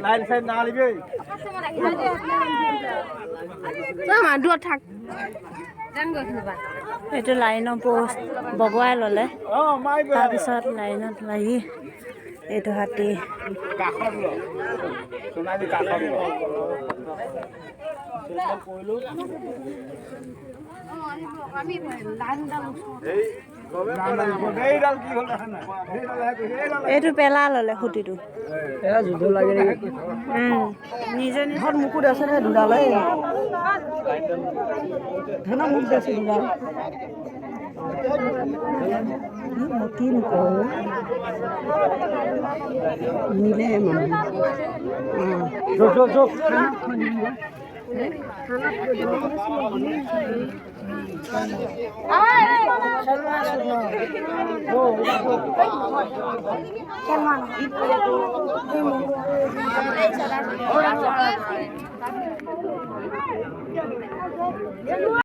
line side না লিবি দূৰত থাক এইটো লাইনৰ পোষ্ট বগোৱাই ল'লে তাৰপিছত লাইনত লাগি এইটো হাতী এইটো পেলা ল'লে খুঁটিটো নিজে নিজৰ মুকুট আছে নে দুডালে ধনা মুখ আছে দুডাল কি নকওঁ মিলে